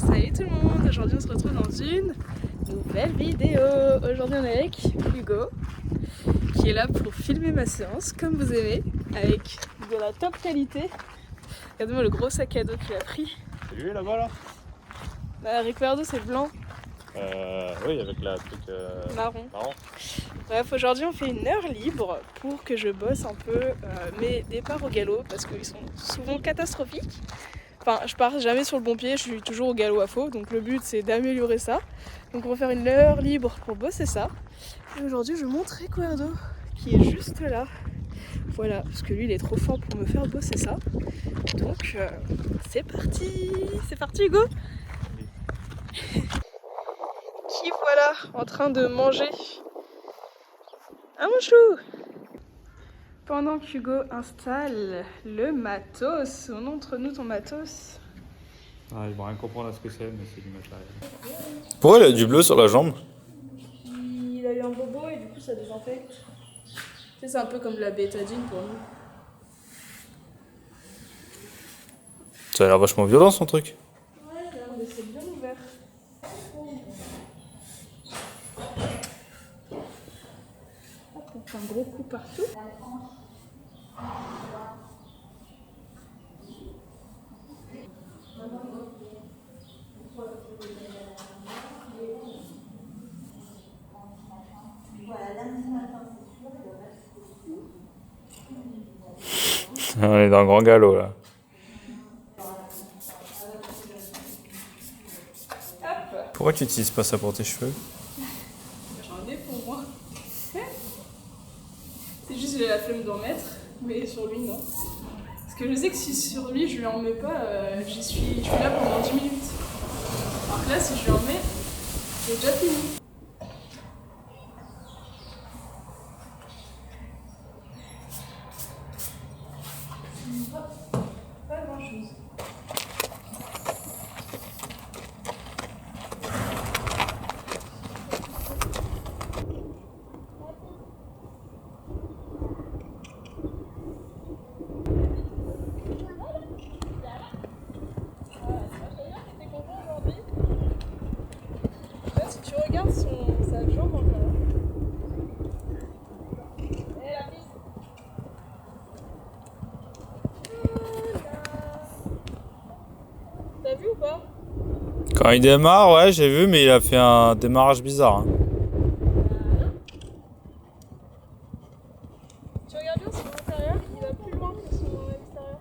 Salut tout le monde, aujourd'hui on se retrouve dans une nouvelle vidéo. Aujourd'hui on est avec Hugo qui est là pour filmer ma séance comme vous aimez, avec de la top qualité. Regardez-moi le gros sac à dos qu'il a pris. C'est lui là-bas là? Bah, Ricardo c'est blanc. Oui, avec la truc marron. marron. Bref, aujourd'hui on fait une heure libre pour que je bosse un peu mes départs au galop parce qu'ils sont souvent catastrophiques. Enfin, je pars jamais sur le bon pied, je suis toujours au galop à faux, donc le but c'est d'améliorer ça. Donc on va faire une heure libre pour bosser ça. Et aujourd'hui je montre Ricardo qui est juste là. Voilà, parce que lui il est trop fort pour me faire bosser ça. Donc c'est parti. C'est parti Hugo. Qui voilà en train de manger un mouchou. Pendant qu'Hugo installe le matos, montre-nous ton matos. Ah, ils vont rien comprendre à ce que c'est, mais c'est du matériel. Pourquoi il a du bleu sur la jambe? Il a eu un bobo et du coup ça désinfecte. Tu sais, c'est un peu comme de la bétadine pour nous. Ça a l'air vachement violent son truc. Ouais, mais c'est bien ouvert. Hop, on fait un gros coup partout. On est dans le grand galop là. Hop, Pourquoi tu n'utilises pas ça pour tes cheveux? j'en ai pour moi. C'est juste que j'ai la flemme d'en mettre, mais sur lui non. Parce que je sais que si sur lui je lui en mets pas, je suis là pendant 10 minutes. Alors que là si je lui en mets, j'ai déjà fini. Pas grand chose. Si tu regardes sa jambe encore. T'as vu ou pas? Quand il démarre, ouais, j'ai vu, mais il a fait un démarrage bizarre. Hein. Tu regardes bien son intérieur, il va plus loin que son extérieur.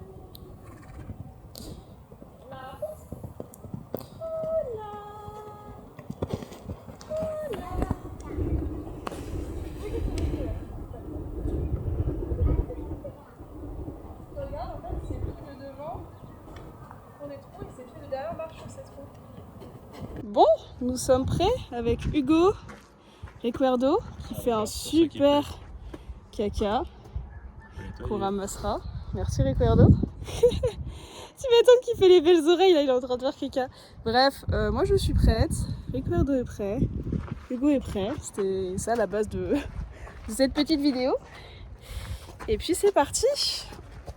Regarde, en fait, c'est plus de devant. On est trop et c'est plus de derrière marche sur cette roue. Bon, nous sommes prêts avec Hugo Ricardo qui fait un super caca qu'on ramassera. Merci Ricardo. Tu m'étonnes qu'il fait les belles oreilles, là il est en train de faire caca. Bref, moi je suis prête, Ricardo est prêt, Hugo est prêt. C'était ça la base de cette petite vidéo. Et puis c'est parti.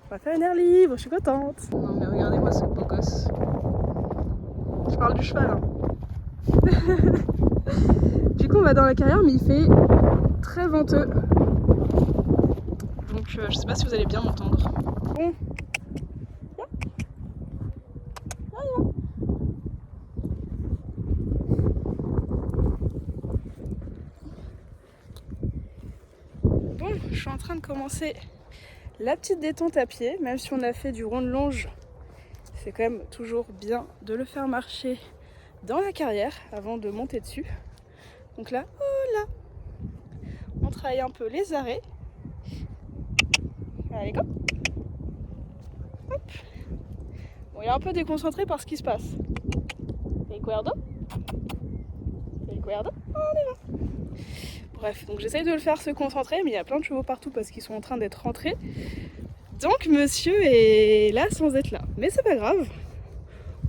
On va faire une heure libre, je suis contente. Non mais regardez-moi ce beau gosse. Je parle du cheval. Hein. Du coup on va dans la carrière mais il fait très venteux. Donc je sais pas si vous allez bien m'entendre. Bon. Bon, je suis en train de commencer la petite détente à pied, même si on a fait du rond de longe, c'est quand même toujours bien de le faire marcher dans la carrière avant de monter dessus. Donc là, oh là, on travaille un peu les arrêts. Allez, go. Hop. Bon, il est un peu déconcentré par ce qui se passe. Ricardo, on y va. Bref, donc j'essaye de le faire se concentrer, mais il y a plein de chevaux partout parce qu'ils sont en train d'être rentrés. Donc monsieur est là sans être là. Mais c'est pas grave.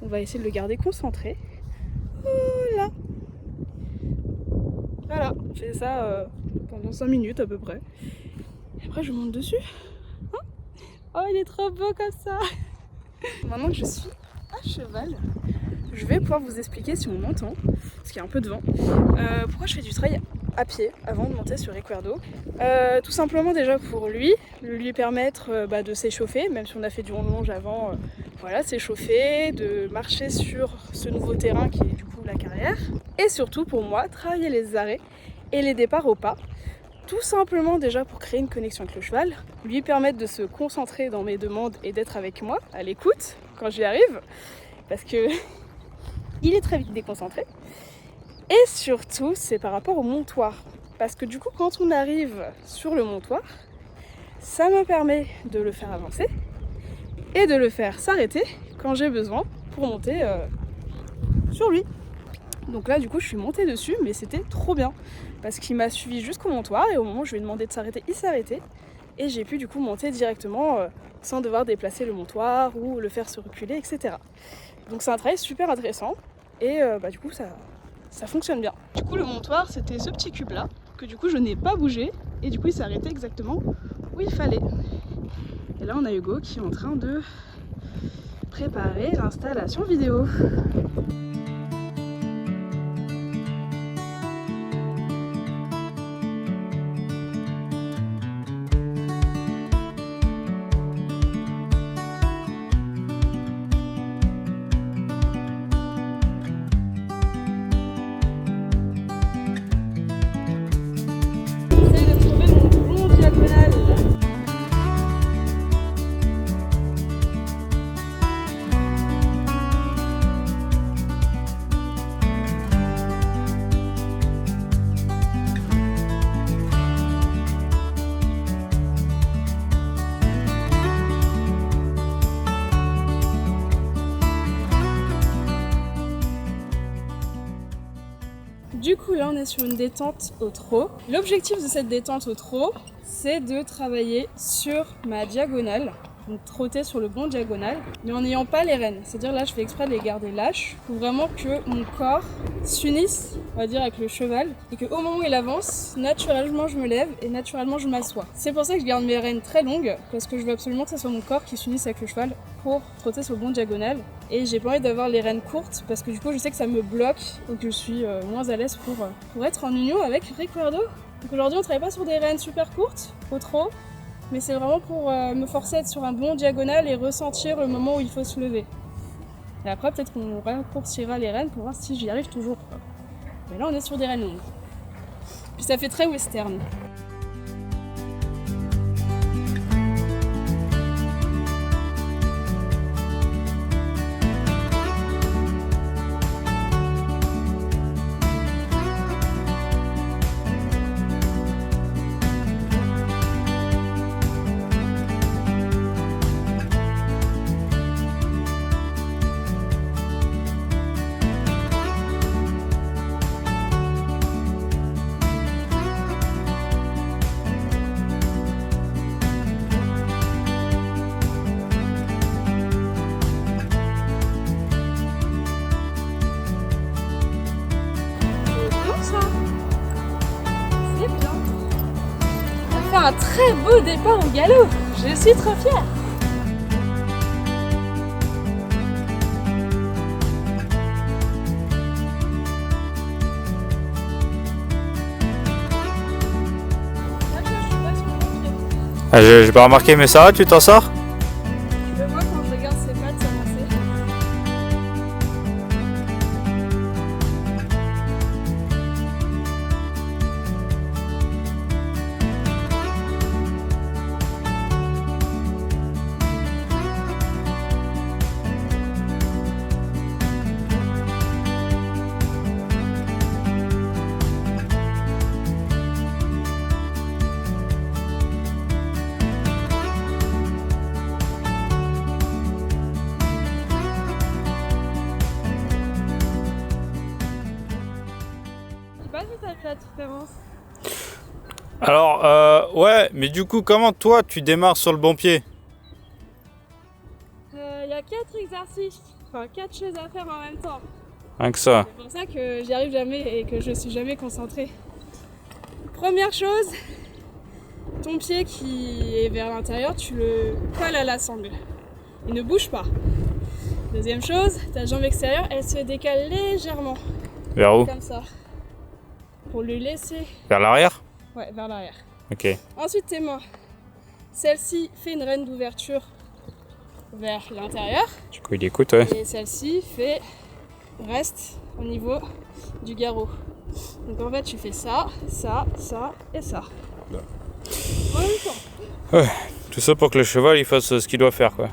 On va essayer de le garder concentré. Voilà. Voilà, on fait ça pendant 5 minutes à peu près. Et après je monte dessus. Hein, oh il est trop beau comme ça. Maintenant que je suis à cheval, je vais pouvoir vous expliquer si on m'entend, parce qu'il y a un peu de vent, pourquoi je fais du trail à pied avant de monter sur Recuerdo. Tout simplement déjà pour lui permettre de s'échauffer, même si on a fait du longe avant, voilà, s'échauffer, de marcher sur ce nouveau terrain qui est du coup la carrière. Et surtout pour moi, travailler les arrêts et les départs au pas. Tout simplement déjà pour créer une connexion avec le cheval, lui permettre de se concentrer dans mes demandes et d'être avec moi, à l'écoute, quand j'y arrive, parce que il est très vite déconcentré. Et surtout, c'est par rapport au montoir. Parce que du coup, quand on arrive sur le montoir, ça me permet de le faire avancer et de le faire s'arrêter quand j'ai besoin pour monter sur lui. Donc là, du coup, je suis montée dessus, mais c'était trop bien. Parce qu'il m'a suivi jusqu'au montoir et au moment où je lui ai demandé de s'arrêter, il s'est arrêté. Et j'ai pu du coup monter directement sans devoir déplacer le montoir ou le faire se reculer, etc. Donc c'est un travail super intéressant et du coup ça fonctionne bien. Du coup le montoir c'était ce petit cube là que du coup je n'ai pas bougé et du coup il s'est arrêté exactement où il fallait. Et là on a Hugo qui est en train de préparer l'installation vidéo. Du coup là on est sur une détente au trot. L'objectif de cette détente au trot, c'est de travailler sur ma diagonale, donc trotter sur le bon diagonal, mais en n'ayant pas les rênes. C'est-à-dire là je fais exprès de les garder lâches pour vraiment que mon corps s'unisse, on va dire, avec le cheval et qu'au moment où il avance, naturellement je me lève et naturellement je m'assois. C'est pour ça que je garde mes rênes très longues, parce que je veux absolument que ce soit mon corps qui s'unisse avec le cheval pour trotter sur le bon diagonal. Et j'ai pas envie d'avoir les rênes courtes parce que du coup je sais que ça me bloque et que je suis moins à l'aise pour être en union avec Recuerdo. Donc aujourd'hui on travaille pas sur des rênes super courtes, au trot, mais c'est vraiment pour me forcer à être sur un bon diagonal et ressentir le moment où il faut se lever. Et après peut-être qu'on raccourcira les rênes pour voir si j'y arrive toujours. Mais là on est sur des rênes longues. Puis ça fait très western. Un très beau départ au galop, je suis trop fière. J'ai pas remarqué, mais ça va, tu t'en sors? Tu le vois quand je regarde ses pattes s'avancer. La différence. Alors, ouais, mais du coup, comment toi tu démarres sur le bon pied? Il y a 4 exercices, enfin 4 choses à faire en même temps. Rien que ça. C'est pour ça que j'y arrive jamais et que je suis jamais concentrée. Première chose, ton pied qui est vers l'intérieur, tu le colles à la sangle. Il ne bouge pas. Deuxième chose, ta jambe extérieure, elle se décale légèrement. Vers où? Comme ça. Pour le laisser. Vers l'arrière? Ouais, vers l'arrière. Ok. Ensuite, tes mains. Celle-ci fait une reine d'ouverture vers l'intérieur. Du coup, il écoute, ouais. Et celle-ci reste au niveau du garrot. Donc en fait, tu fais ça, ça, ça et ça. Ouais. En même temps. Ouais. Tout ça pour que le cheval il fasse ce qu'il doit faire, quoi.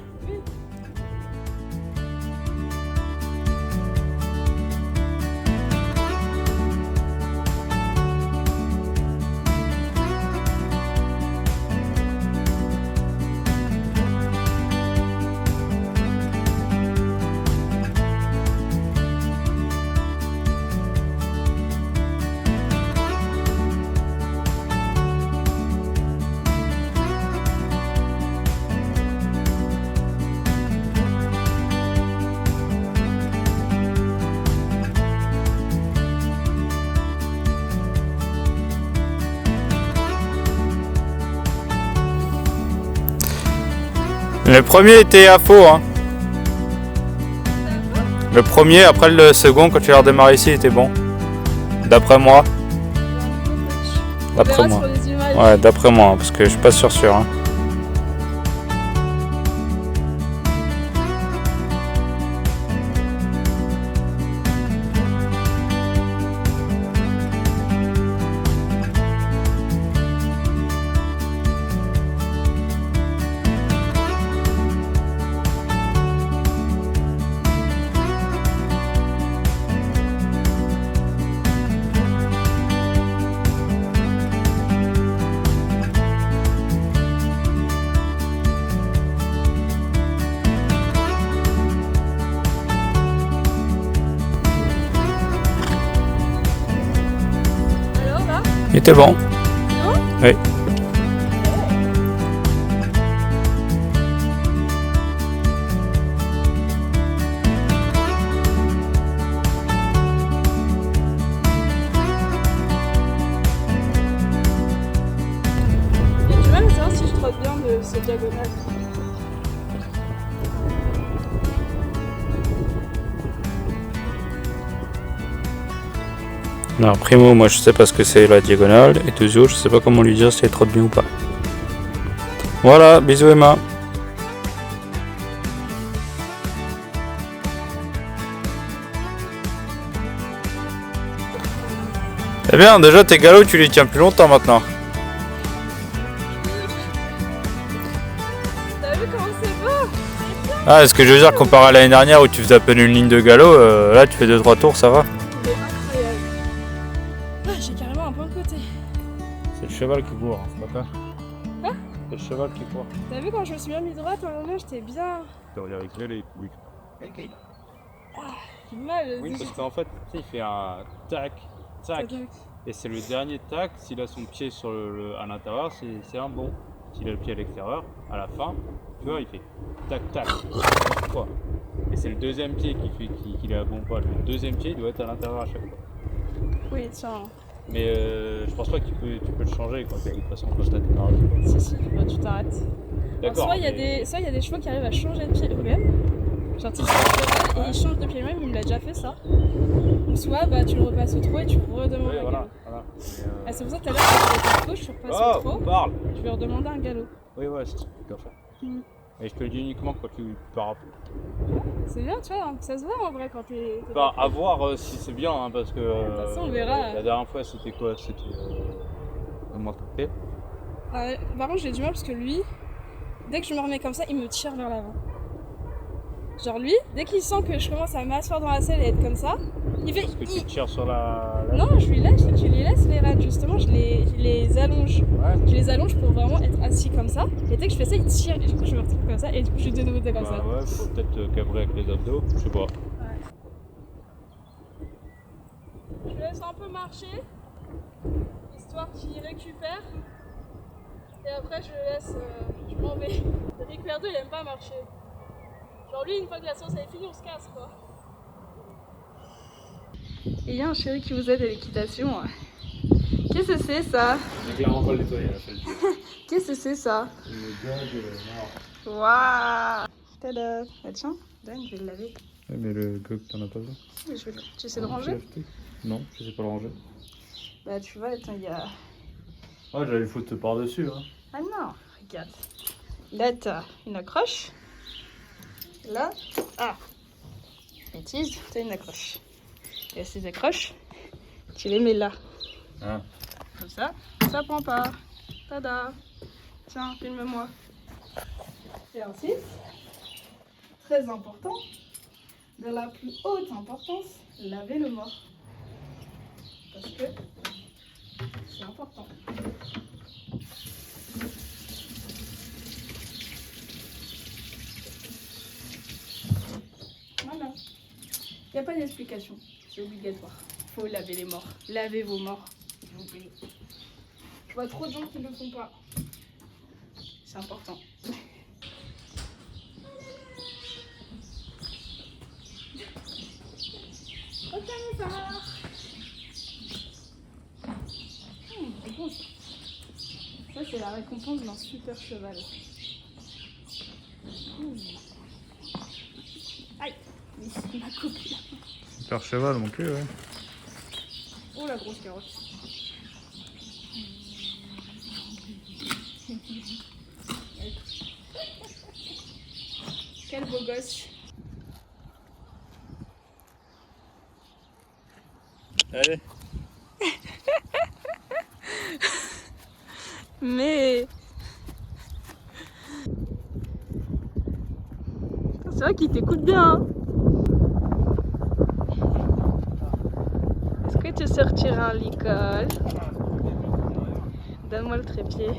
Le premier était à faux, hein. Le premier, après le second, quand tu l'as redémarré ici, il était bon. D'après moi. D'après moi. Ouais, d'après moi, parce que je suis pas sûr. Hein. Il était bon. Oui. Et tu vas me savoir si je trotte bien de ce diagonale. Non, primo, moi je sais pas ce que c'est la diagonale, et deuxièmement, je sais pas comment lui dire si elle trotte bien ou pas. Voilà, bisous Emma. Eh bien, déjà tes galops, tu les tiens plus longtemps maintenant. T'as vu comment c'est beau? Ah, ce que je veux dire, comparé à l'année dernière où tu faisais à peine une ligne de galop, là tu fais 2-3 tours, ça va. C'est incroyable. Ah, j'ai carrément un point de côté. C'est le cheval qui court, hein, c'est pas ça. Quoi? C'est le cheval qui court. T'as vu quand je me suis bien mis droite, à un moment j'étais bien. Tu regardes avec elle et oui. J'ai mal. Oui, parce qu'en fait, tu sais, il fait un tac, tac. Et c'est le dernier tac. S'il a son pied sur à l'intérieur, c'est un bon. S'il a le pied à l'extérieur, à la fin, tu vois, il fait tac, tac. Quoi. Et c'est le deuxième pied qu'il est à bon poil. Le deuxième pied, il doit être à l'intérieur à chaque fois. Oui, tiens. Mais je pense pas que tu peux le changer quoi. De toute façon, quand je t'attends. Si, bah, tu t'arrêtes. D'accord. Soit il y a des chevaux qui arrivent à changer de pied eux-mêmes. Genre, tu et ils changent de pied eux-mêmes, il me l'a déjà fait ça. Ou soit bah, tu le repasses au trot et tu redemandes un galop. Voilà. Ah, c'est pour ça que tout à l'heure, tu fais gauche, tu repasses au trot. Parle. Tu veux redemander un galop. Oui, c'est ce que tu dois faire. Et je te le dis uniquement quand tu pars. C'est bien, tu vois, hein, ça se voit en vrai quand t'es. Enfin, à voir si c'est bien, hein, parce que. De toute façon, on verra. La dernière fois, c'était quoi? C'était. Un mois de côté. Par contre, j'ai du mal parce que lui, dès que je me remets comme ça, il me tire vers l'avant. Genre lui, dès qu'il sent que je commence à m'asseoir dans la selle et être comme ça, il fait. Est-ce que tu tires sur la. Non, je lui laisse les rênes, justement, je les allonge. Ouais. Je les allonge pour vraiment être assis comme ça. Et dès que je fais ça, il tire. Et du coup, je me retrouve comme ça. Et du coup, je suis de nouveau comme ça. Ouais, faut peut-être cabrer avec les abdos, je sais pas. Ouais. Je le laisse un peu marcher, histoire qu'il récupère. Et après, je le laisse. Je m'en vais. Ricardo, il aime pas marcher. Genre, lui, une fois que la séance est finie, on se casse quoi. Et il y a un chéri qui vous aide à l'équitation. Qu'est-ce que c'est ça? J'ai clairement pas le nettoyer la selle. Qu'est-ce que c'est ça? Le gars de la mort. Waouh! Tada! Bah tiens, Ben, je vais le laver. Ouais, mais le coq, t'en as pas besoin. Mais tu sais le ranger? Non, je sais pas le ranger. Bah tu vois, attends, il y a... Ah, j'allais le foutre par-dessus. Hein. Ah non, regarde. Là, t'as une accroche. Là, bêtise, t'as une accroche. Et ces accroches, tu les mets là. Ah. Comme ça prend pas. Tada. Tiens, filme-moi. Et ensuite, très important, de la plus haute importance, laver le mort. Parce que c'est important. Voilà. Il n'y a pas d'explication. C'est obligatoire. Faut laver les morts. Lavez vos morts, s'il vous plaît. Je vois trop de gens qui ne le font pas. C'est important. Ok, ça va. C'est bon ça. Ça, c'est la récompense d'un super cheval. Aïe, il m'a coupé. Super cheval, mon cul, ouais. Oh la grosse carotte. Quel beau gosse. Allez. Mais c'est vrai qu'il t'écoute bien. Hein. Est-ce que tu sortiras à l'école? Donne-moi le trépied.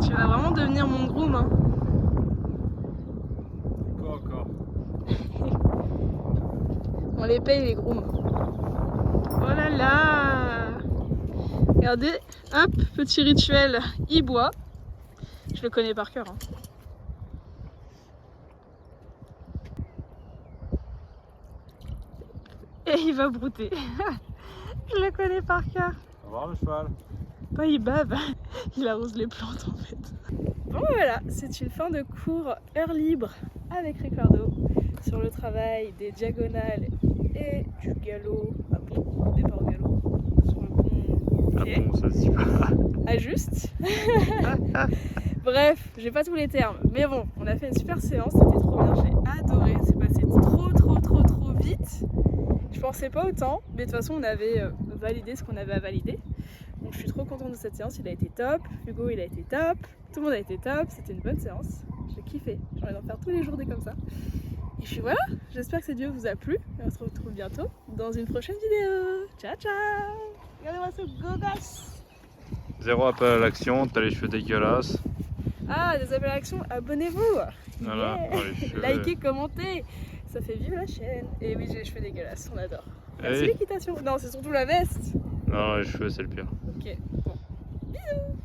Tu vas vraiment devenir mon groom. Hein. Quoi encore? On les paye les grooms. Oh là là! Regardez, hop, petit rituel, il boit. Je le connais par cœur. Hein. Et il va brouter. Je le connais par cœur. Au revoir le cheval. Pas il bave, il arrose les plantes en fait. Bon voilà, c'est une fin de cours heure libre avec Ricardo sur le travail des diagonales et du galop. Ah bon, départ au galop sur le pont. Ah Ok. bon, ça se dit pas. Ah juste. Bref, j'ai pas tous les termes, mais bon, on a fait une super séance, c'était trop bien, j'ai adoré, c'est passé trop vite. Je pensais pas autant, mais de toute façon on avait validé ce qu'on avait à valider. Donc je suis trop contente de cette séance, il a été top, Hugo il a été top, tout le monde a été top, c'était une bonne séance, j'ai kiffé, j'ai envie d'en faire tous les jours des comme ça. Et puis voilà, j'espère que cette vidéo vous a plu, et on se retrouve bientôt dans une prochaine vidéo. Ciao ciao. Regardez-moi ce beau gosse. Zéro appel à l'action, t'as les cheveux dégueulasses. Ah, des appels à l'action, abonnez-vous. Voilà, Yeah. dans les cheveux. Likez, commentez, ça fait vivre la chaîne. Et oui, j'ai les cheveux dégueulasses, on adore. Merci Hey. l'équitation. Non, c'est surtout la veste. Non, les cheveux c'est le pire. Ok, bon. Bisous.